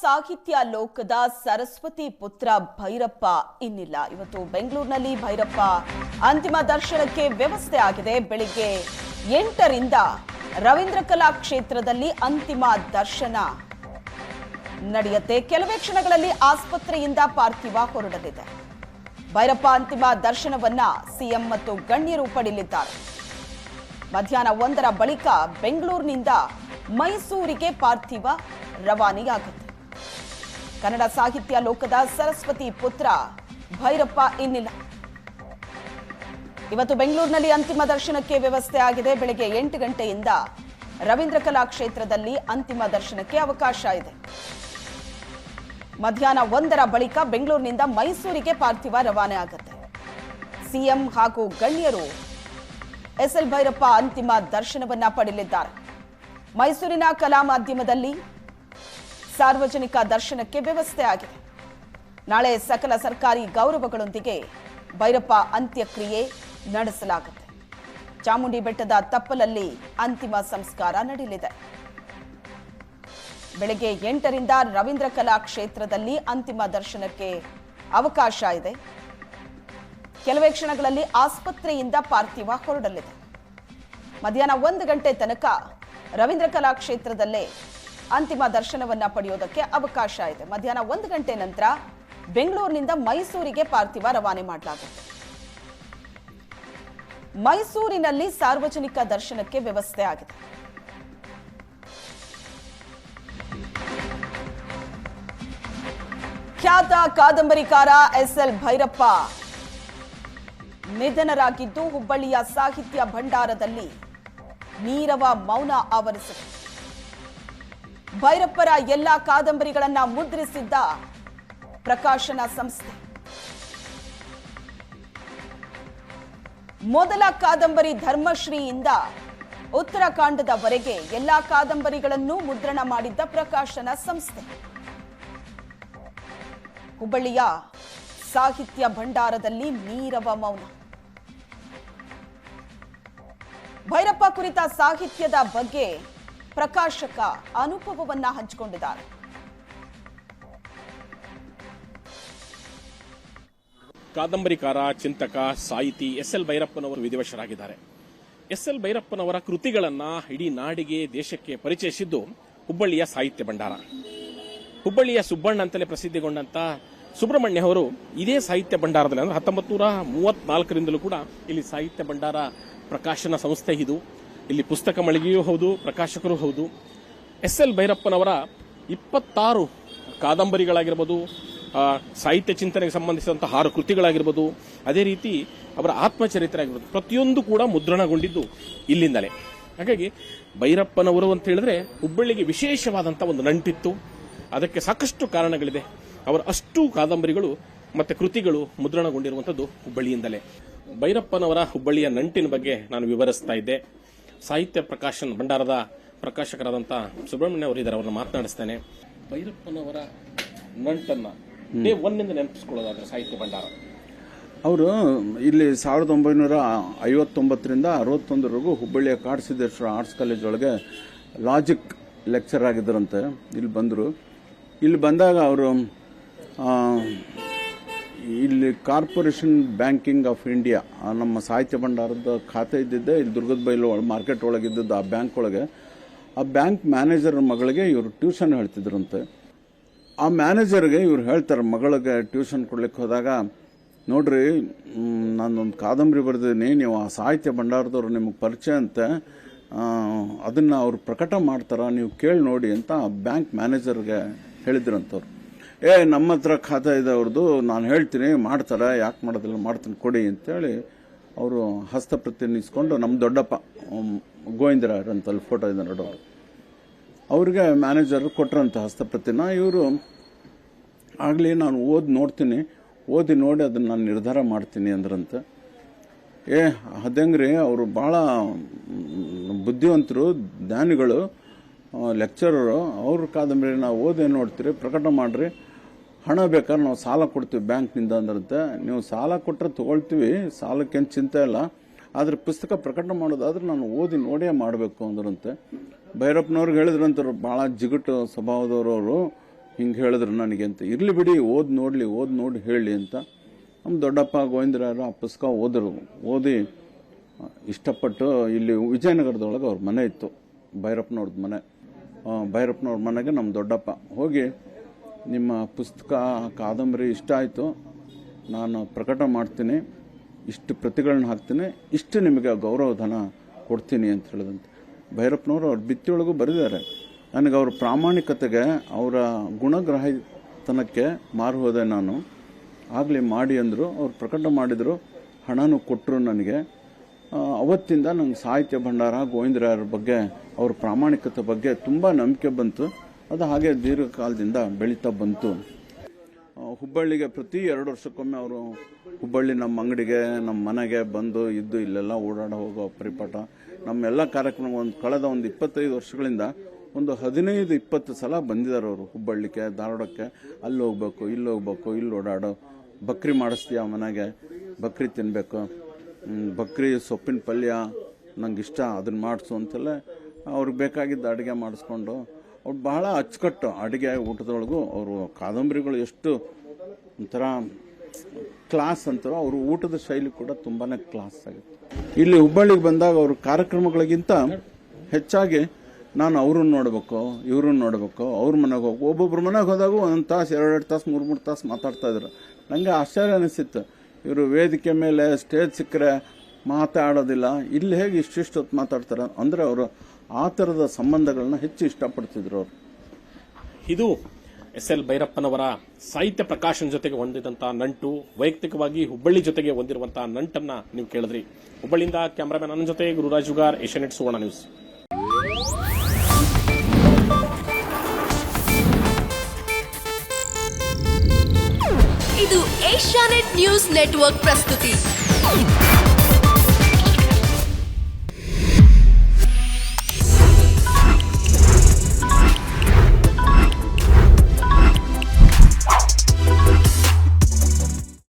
ಸಾಹಿತ್ಯ ಲೋಕದ ಸರಸ್ವತಿ ಪುತ್ರ ಭೈರಪ್ಪ ಇನ್ನಿಲ್ಲ. ಇವತ್ತು ಬೆಂಗಳೂರಿನಲ್ಲಿ ಭೈರಪ್ಪ ಅಂತಿಮ ದರ್ಶನಕ್ಕೆ ವ್ಯವಸ್ಥೆ ಆಗಿದೆ. ಬೆಳಿಗ್ಗೆ 8ರಿಂದ ರವೀಂದ್ರ ಕಲಾ ಕ್ಷೇತ್ರದಲ್ಲಿ ಅಂತಿಮ ದರ್ಶನ ನಡೆಯುತ್ತೆ. ಕೆಲವೇ ಕ್ಷಣಗಳಲ್ಲಿ ಆಸ್ಪತ್ರೆಯಿಂದ ಪಾರ್ಥಿವ ಹೊರಡಲಿದೆ. ಭೈರಪ್ಪ ಅಂತಿಮ ದರ್ಶನವನ್ನ ಸಿಎಂ ಮತ್ತು ಗಣ್ಯರು ಪಡೆಯಲಿದ್ದಾರೆ. ಮಧ್ಯಾಹ್ನ 1ರ ಬಳಿಕ ಬೆಂಗಳೂರಿನಿಂದ ಮೈಸೂರಿಗೆ ಪಾರ್ಥಿವ ರವಾನೆಯಾಗುತ್ತೆ. ಕನ್ನಡ ಸಾಹಿತ್ಯ ಲೋಕದ ಸರಸ್ವತಿ ಪುತ್ರ ಭೈರಪ್ಪ ಇನ್ನಿಲ್ಲ. ಇವತ್ತು ಬೆಂಗಳೂರಿನಲ್ಲಿ ಅಂತಿಮ ದರ್ಶನಕ್ಕೆ ವ್ಯವಸ್ಥೆ ಆಗಿದೆ. ಬೆಳಗ್ಗೆ 8 ಗಂಟೆಯಿಂದ ರವೀಂದ್ರ ಕಲಾ ಕ್ಷೇತ್ರದಲ್ಲಿ ಅಂತಿಮ ದರ್ಶನಕ್ಕೆ ಅವಕಾಶ ಇದೆ. ಮಧ್ಯಾಹ್ನ 1ರ ಬಳಿಕ ಬೆಂಗಳೂರಿನಿಂದ ಮೈಸೂರಿಗೆ ಪಾರ್ಥಿವ ರವಾನೆ ಆಗುತ್ತೆ. ಸಿಎಂ ಹಾಗೂ ಗಣ್ಯರು ಎಸ್ಎಲ್ ಭೈರಪ್ಪ ಅಂತಿಮ ದರ್ಶನವನ್ನ ಪಡೆಯಲಿದ್ದಾರೆ. ಮೈಸೂರಿನ ಕಲಾ ಮಾಧ್ಯಮದಲ್ಲಿ ಸಾರ್ವಜನಿಕ ದರ್ಶನಕ್ಕೆ ವ್ಯವಸ್ಥೆ ಆಗಿದೆ. ನಾಳೆ ಸಕಲ ಸರ್ಕಾರಿ ಗೌರವಗಳೊಂದಿಗೆ ಭೈರಪ್ಪ ಅಂತ್ಯಕ್ರಿಯೆ ನಡೆಸಲಾಗುತ್ತೆ. ಚಾಮುಂಡಿ ಬೆಟ್ಟದ ತಪ್ಪಲಲ್ಲಿ ಅಂತಿಮ ಸಂಸ್ಕಾರ ನಡೆಯಲಿದೆ. ಬೆಳಗ್ಗೆ 8ರಿಂದ ರವೀಂದ್ರ ಕಲಾ ಕ್ಷೇತ್ರದಲ್ಲಿ ಅಂತಿಮ ದರ್ಶನಕ್ಕೆ ಅವಕಾಶ ಇದೆ. ಕೆಲವೇ ಕ್ಷಣಗಳಲ್ಲಿ ಆಸ್ಪತ್ರೆಯಿಂದ ಪಾರ್ಥಿವ ಹೊರಡಲಿದೆ. ಮಧ್ಯಾಹ್ನ 1 ಗಂಟೆ ತನಕ ರವೀಂದ್ರ ಕಲಾ ಕ್ಷೇತ್ರದಲ್ಲೇ ಅಂತಿಮ ದರ್ಶನವನ್ನ ಪಡೆಯೋದಕ್ಕೆ ಅವಕಾಶ ಇದೆ. ಮಧ್ಯಾಹ್ನ 1 ಗಂಟೆ ನಂತರ ಬೆಂಗಳೂರಿನಿಂದ ಮೈಸೂರಿಗೆ ಪಾರ್ಥಿವ ರವಾನೆ ಮಾಡಲಾಗುತ್ತೆ. ಮೈಸೂರಿನಲ್ಲಿ ಸಾರ್ವಜನಿಕ ದರ್ಶನಕ್ಕೆ ವ್ಯವಸ್ಥೆ ಆಗಿದೆ. ಖ್ಯಾತ ಕಾದಂಬರಿಕಾರ ಎಸ್ಎಲ್ ಭೈರಪ್ಪ ನಿಧನರಾಗಿದ್ದು ಹುಬ್ಬಳ್ಳಿಯ ಸಾಹಿತ್ಯ ಭಂಡಾರದಲ್ಲಿ ನೀರವ ಮೌನ ಆವರಿಸಿದೆ. ಭೈರಪ್ಪರ ಎಲ್ಲ ಕಾದಂಬರಿಗಳನ್ನ ಮುದ್ರಿಸಿದ್ದ ಪ್ರಕಾಶನ ಸಂಸ್ಥೆ ಮೊದಲ ಕಾದಂಬರಿ ಧರ್ಮಶ್ರೀಯಿಂದ ಉತ್ತರಾಖಂಡದವರೆಗೆ ಎಲ್ಲಾ ಕಾದಂಬರಿಗಳನ್ನು ಮುದ್ರಣ ಮಾಡಿದ್ದ ಪ್ರಕಾಶನ ಸಂಸ್ಥೆ. ಹುಬ್ಬಳ್ಳಿಯ ಸಾಹಿತ್ಯ ಭಂಡಾರದಲ್ಲಿ ನೀರವ ಮೌನ. ಭೈರಪ್ಪ ಕುರಿತ ಸಾಹಿತ್ಯದ ಬಗ್ಗೆ ಪ್ರಕಾಶಕ ಅನುಭವವನ್ನ ಹಂಚಿಕೊಂಡಿದ್ದಾರೆ. ಕಾದಂಬರಿಕಾರ, ಚಿಂತಕ, ಸಾಹಿತಿ ಎಸ್ಎಲ್ ಭೈರಪ್ಪನವರು ವಿಧಿವಶರಾಗಿದ್ದಾರೆ. ಎಸ್ಎಲ್ ಭೈರಪ್ಪನವರ ಕೃತಿಗಳನ್ನ ಇಡೀ ನಾಡಿಗೆ, ದೇಶಕ್ಕೆ ಪರಿಚಯಿಸಿದ್ದು ಹುಬ್ಬಳ್ಳಿಯ ಸಾಹಿತ್ಯ ಭಂಡಾರ. ಹುಬ್ಬಳ್ಳಿಯ ಸುಬ್ಬಣ್ಣ ಅಂತಲೇ ಪ್ರಸಿದ್ಧಿಗೊಂಡಂತ ಸುಬ್ರಹ್ಮಣ್ಯ ಅವರು ಇದೇ ಸಾಹಿತ್ಯ ಭಂಡಾರದಲ್ಲಿ ಅಂದ್ರೆ 1934ರಿಂದಲೂ ಕೂಡ ಇಲ್ಲಿ ಸಾಹಿತ್ಯ ಭಂಡಾರ ಪ್ರಕಾಶನ ಸಂಸ್ಥೆ ಇದು. ಇಲ್ಲಿ ಪುಸ್ತಕ ಮಳಿಗೆಯೂ ಹೌದು, ಪ್ರಕಾಶಕರು ಹೌದು. ಎಸ್ಎಲ್ ಭೈರಪ್ಪನವರ 26 ಕಾದಂಬರಿಗಳಾಗಿರ್ಬೋದು, ಸಾಹಿತ್ಯ ಚಿಂತನೆಗೆ ಸಂಬಂಧಿಸಿದಂತಹ 6 ಕೃತಿಗಳಾಗಿರ್ಬೋದು, ಅದೇ ರೀತಿ ಅವರ ಆತ್ಮಚರಿತ್ರೆ ಆಗಿರ್ಬೋದು, ಪ್ರತಿಯೊಂದು ಕೂಡ ಮುದ್ರಣಗೊಂಡಿದ್ದು ಇಲ್ಲಿಂದಲೇ. ಹಾಗಾಗಿ ಭೈರಪ್ಪನವರು ಅಂತ ಹೇಳಿದ್ರೆ ಹುಬ್ಬಳ್ಳಿಗೆ ವಿಶೇಷವಾದಂತಹ ಒಂದು ನಂಟಿತ್ತು. ಅದಕ್ಕೆ ಸಾಕಷ್ಟು ಕಾರಣಗಳಿದೆ. ಅವರ ಅಷ್ಟು ಕಾದಂಬರಿಗಳು ಮತ್ತೆ ಕೃತಿಗಳು ಮುದ್ರಣಗೊಂಡಿರುವಂತದ್ದು ಹುಬ್ಬಳ್ಳಿಯಿಂದಲೇ. ಭೈರಪ್ಪನವರ ಹುಬ್ಬಳ್ಳಿಯ ನಂಟಿನ ಬಗ್ಗೆ ನಾನು ವಿವರಿಸ್ತಾ ಇದ್ದೆ. ಸಾಹಿತ್ಯ ಪ್ರಕಾಶನ ಭಂಡಾರದ ಪ್ರಕಾಶಕರಾದಂತಹ ಸುಬ್ರಹ್ಮಣ್ಯ ಅವರು ಇದ್ದಾರೆ, ಅವರನ್ನ ಮಾತನಾಡಿಸ್ತೇನೆ. ಭೈರಪ್ಪನವರ ನಂಟನ್ನ ಡೇ 1 ನೆನಪಿಸ್ಕೊಳ್ಳೋದಾದ್ರೆ ಸಾಹಿತ್ಯ ಭಂಡಾರ ಅವರು ಇಲ್ಲಿ 1959ರಿಂದ 61ವರೆಗೂ ಹುಬ್ಬಳ್ಳಿಯ ಕಾಡಸಿದ್ದೇಶ್ವರ ಆರ್ಟ್ಸ್ ಕಾಲೇಜ್ ಒಳಗೆ ಲಾಜಿಕ್ ಲೆಕ್ಚರ್ ಆಗಿದ್ದರಂತೆ. ಇಲ್ಲಿ ಬಂದರು. ಇಲ್ಲಿ ಬಂದಾಗ ಅವರು ಇಲ್ಲಿ ಕಾರ್ಪೊರೇಷನ್ ಬ್ಯಾಂಕಿಂಗ್ ಆಫ್ ಇಂಡಿಯಾ ನಮ್ಮ ಸಾಹಿತ್ಯ ಭಂಡಾರದ ಖಾತೆ ಇದ್ದಿದ್ದೆ ಇಲ್ಲಿ ದುರ್ಗದ ಬೈಲು ಮಾರ್ಕೆಟ್ ಒಳಗಿದ್ದದ್ದು. ಆ ಬ್ಯಾಂಕ್ ಒಳಗೆ ಆ ಬ್ಯಾಂಕ್ ಮ್ಯಾನೇಜರ್ ಮಗಳಿಗೆ ಇವರು ಟ್ಯೂಷನ್ ಹೇಳ್ತಿದ್ರಂತೆ. ಆ ಮ್ಯಾನೇಜರ್ಗೆ ಇವ್ರು ಹೇಳ್ತಾರೆ, ಮಗಳಿಗೆ ಟ್ಯೂಷನ್ ಕೊಡ್ಲಿಕ್ಕೆ ಹೋದಾಗ, ನೋಡ್ರಿ ನಾನೊಂದು ಕಾದಂಬರಿ ಬರೆದಿದ್ದೀನಿ, ನೀವು ಆ ಸಾಹಿತ್ಯ ಭಂಡಾರದವ್ರು ನಿಮಗೆ ಪರಿಚಯ ಅಂತೆ, ಅದನ್ನು ಅವ್ರು ಪ್ರಕಟ ಮಾಡ್ತಾರ, ನೀವು ಕೇಳಿ ನೋಡಿ ಅಂತ ಬ್ಯಾಂಕ್ ಮ್ಯಾನೇಜರ್ಗೆ ಹೇಳಿದ್ರಂತವ್ರು. ನಮ್ಮ ಹತ್ರ ಖಾತೆ ಇದೆ ಅವ್ರದ್ದು, ನಾನು ಹೇಳ್ತೀನಿ ಮಾಡ್ತಾರೆ, ಯಾಕೆ ಮಾಡೋದಿಲ್ಲ, ಮಾಡ್ತೀನಿ ಕೊಡಿ ಅಂತೇಳಿ ಅವರು ಹಸ್ತಪ್ರತಿಯನ್ನು ಇಸ್ಕೊಂಡು ನಮ್ಮ ದೊಡ್ಡಪ್ಪ ಗೋವಿಂದರಾಯರ್ ಅಂತಲ್ಲಿ ಫೋಟೋ ಇದೆ ನೋಡೋರು, ಅವ್ರಿಗೆ ಮ್ಯಾನೇಜರ್ ಕೊಟ್ರಂತ ಹಸ್ತಪ್ರತಿನ. ಇವರು ಆಗಲಿ ನಾನು ಓದಿ ನೋಡಿ ಅದನ್ನು ನಾನು ನಿರ್ಧಾರ ಮಾಡ್ತೀನಿ ಅಂದ್ರಂತೆ. ಅದಂಗ್ರಿ ಅವರು ಭಾಳ ಬುದ್ಧಿವಂತರು, ಜ್ಞಾನಿಗಳು, ಲೆಕ್ಚರರು, ಅವ್ರ ಕಾದಂಬರಿ ನಾವು ಓದಿ ನೋಡ್ತೀರಿ, ಪ್ರಕಟ ಮಾಡ್ರಿ, ಹಣ ಬೇಕಾದ್ರೆ ನಾವು ಸಾಲ ಕೊಡ್ತೀವಿ ಬ್ಯಾಂಕ್ನಿಂದ ಅಂದ್ರಂತೆ. ನೀವು ಸಾಲ ಕೊಟ್ಟರೆ ತಗೊಳ್ತೀವಿ, ಸಾಲಕ್ಕೇನು ಚಿಂತೆ ಇಲ್ಲ, ಆದರೆ ಪುಸ್ತಕ ಪ್ರಕಟ ಮಾಡೋದಾದ್ರೆ ನಾನು ಓದಿ ನೋಡೇ ಮಾಡಬೇಕು ಅಂದ್ರಂತೆ. ಭೈರಪ್ಪನವ್ರಿಗೆ ಹೇಳಿದ್ರಂತವ್ರು, ಭಾಳ ಜಿಗುಟು ಸ್ವಭಾವದವರು ಅವರು, ಹಿಂಗೆ ಹೇಳಿದ್ರು ನನಗೆ ಅಂತ. ಇರಲಿ ಬಿಡಿ, ಓದಿ ನೋಡಿ ಹೇಳಿ ಅಂತ ನಮ್ಮ ದೊಡ್ಡಪ್ಪ ಗೋವಿಂದರಾಯರು ಆ ಪುಸ್ತಕ ಓದಿ ಇಷ್ಟಪಟ್ಟು ಇಲ್ಲಿ ವಿಜಯನಗರದೊಳಗೆ ಅವ್ರ ಮನೆ ಇತ್ತು, ಭೈರಪ್ಪನವ್ರದ್ದು ಮನೆ. ಭೈರಪ್ಪನವ್ರ ಮನೆಗೆ ನಮ್ಮ ದೊಡ್ಡಪ್ಪ ಹೋಗಿ, ನಿಮ್ಮ ಪುಸ್ತಕ ಕಾದಂಬರಿ ಇಷ್ಟ ಆಯಿತು, ನಾನು ಪ್ರಕಟ ಮಾಡ್ತೀನಿ, ಇಷ್ಟು ಪ್ರತಿಗಳನ್ನ ಹಾಕ್ತೀನಿ, ಇಷ್ಟು ನಿಮಗೆ ಗೌರವಧನ ಕೊಡ್ತೀನಿ ಅಂತ ಹೇಳಿದಂತೆ. ಭೈರಪ್ಪನವರು ಅವ್ರ ಭಿತ್ತಿಯೊಳಗೂ ಬರೆದಿದ್ದಾರೆ. ನನಗೆ ಅವ್ರ ಪ್ರಾಮಾಣಿಕತೆಗೆ, ಅವರ ಗುಣಗ್ರಾಹಿತನಕ್ಕೆ ಮಾರು ಹೋದೆ ನಾನು. ಆಗಲಿ ಮಾಡಿ ಅಂದರು, ಅವ್ರು ಪ್ರಕಟ ಮಾಡಿದರು, ಹಣನೂ ಕೊಟ್ಟರು ನನಗೆ. ಅವತ್ತಿಂದ ನಂಗೆ ಸಾಹಿತ್ಯ ಭಂಡಾರ, ಗೋವಿಂದರಾಯರ ಬಗ್ಗೆ, ಅವ್ರ ಪ್ರಾಮಾಣಿಕತೆ ಬಗ್ಗೆ ತುಂಬ ನಂಬಿಕೆ ಬಂತು. ಅದು ಹಾಗೆ ದೀರ್ಘಕಾಲದಿಂದ ಬೆಳೀತಾ ಬಂತು. ಹುಬ್ಬಳ್ಳಿಗೆ ಪ್ರತಿ 2 ವರ್ಷಕ್ಕೊಮ್ಮೆ ಅವರು ಹುಬ್ಬಳ್ಳಿ ನಮ್ಮ ಅಂಗಡಿಗೆ, ನಮ್ಮ ಮನೆಗೆ ಬಂದು ಇದ್ದು ಇಲ್ಲೆಲ್ಲ ಓಡಾಡ ಹೋಗೋ ಪರಿಪಾಠ. ನಮ್ಮೆಲ್ಲ ಕಾರ್ಯಕ್ರಮ ಕಳೆದ 25 ವರ್ಷಗಳಿಂದ ಒಂದು 15-20 ಸಲ ಬಂದಿದ್ದಾರೆ ಅವರು ಹುಬ್ಬಳ್ಳಿಗೆ, ಧಾರವಾಡಕ್ಕೆ. ಅಲ್ಲಿ ಹೋಗ್ಬೇಕು, ಇಲ್ಲಿ ಹೋಗ್ಬೇಕು, ಇಲ್ಲಿ ಓಡಾಡೋ, ಬಕ್ರಿ ಮಾಡಿಸ್ತೀಯ ಮನೆಗೆ, ಬಕ್ರಿ ತಿನ್ನಬೇಕು, ಬಕ್ರಿ ಸೊಪ್ಪಿನ ಪಲ್ಯ ನಂಗೆ ಇಷ್ಟ, ಅದನ್ನ ಮಾಡಿಸು ಅಂತೆಲ್ಲ ಅವ್ರಿಗೆ ಬೇಕಾಗಿದ್ದ ಅಡುಗೆ ಮಾಡಿಸ್ಕೊಂಡು, ಅವ್ರು ಬಹಳ ಅಚ್ಚುಕಟ್ಟು ಅಡುಗೆ ಊಟದೊಳಗೂ. ಅವರು ಕಾದಂಬರಿಗಳು ಎಷ್ಟು ಒಂಥರ ಕ್ಲಾಸ್ ಅಂತಾರೋ, ಅವರು ಊಟದ ಶೈಲಿ ಕೂಡ ತುಂಬಾ ಕ್ಲಾಸ್ ಆಗಿತ್ತು. ಇಲ್ಲಿ ಹುಬ್ಬಳ್ಳಿಗೆ ಬಂದಾಗ ಅವ್ರ ಕಾರ್ಯಕ್ರಮಗಳಿಗಿಂತ ಹೆಚ್ಚಾಗಿ ನಾನು ಅವ್ರನ್ನ ನೋಡಬೇಕು, ಇವ್ರನ್ನ ನೋಡಬೇಕು, ಅವ್ರ ಮನೆಗೆ ಹೋಗಿ, ಒಬ್ಬೊಬ್ರ ಮನೆಗೆ ಹೋದಾಗೂ 1 ತಾಸು 2 ತಾಸು 3 ತಾಸು ಮಾತಾಡ್ತಾ ಇದ್ರು. ನನಗೆ ಆಶ್ಚರ್ಯ ಅನಿಸಿತ್ತು, ಇವರು ವೇದಿಕೆ ಮೇಲೆ ಸ್ಟೇಜ್ ಸಿಕ್ಕರೆ ಮಾತಾಡೋದಿಲ್ಲ, ಇಲ್ಲಿ ಹೇಗೆ ಇಷ್ಟಿಷ್ಟು ಹೊತ್ತು ಮಾತಾಡ್ತಾರೆ ಅಂದರೆ ಅವರು ಆ ಥರದ ಸಂಬಂಧಗಳನ್ನ ಹೆಚ್ಚು ಇಷ್ಟಪಡ್ತಿದ್ರು ಅವರು. ಇದು SL ಭೈರಪ್ಪನವರ ಸಾಹಿತ್ಯ ಪ್ರಕಾಶನ ಜೊತೆಗೆ ಹೊಂದಿದಂತಹ ನಂಟು, ವೈಯಕ್ತಿಕವಾಗಿ ಹುಬ್ಬಳ್ಳಿ ಜೊತೆಗೆ ಹೊಂದಿರುವಂತಹ ನಂಟನ್ನ ನೀವು ಕೇಳಿದ್ರಿ. ಹುಬ್ಬಳ್ಳಿಯಿಂದ ಕ್ಯಾಮರಾಮನ್ ನನ್ನ ಜೊತೆ ಗುರುರಾಜ್ ಜುಗಾರ್, ಏಷ್ಯಾನೆಟ್ ಸುವರ್ಣ ನ್ಯೂಸ್. ಇದು ಏಷ್ಯಾನೆಟ್ ನ್ಯೂಸ್ ನೆಟ್ವರ್ಕ್ ಪ್ರಸ್ತುತಿ.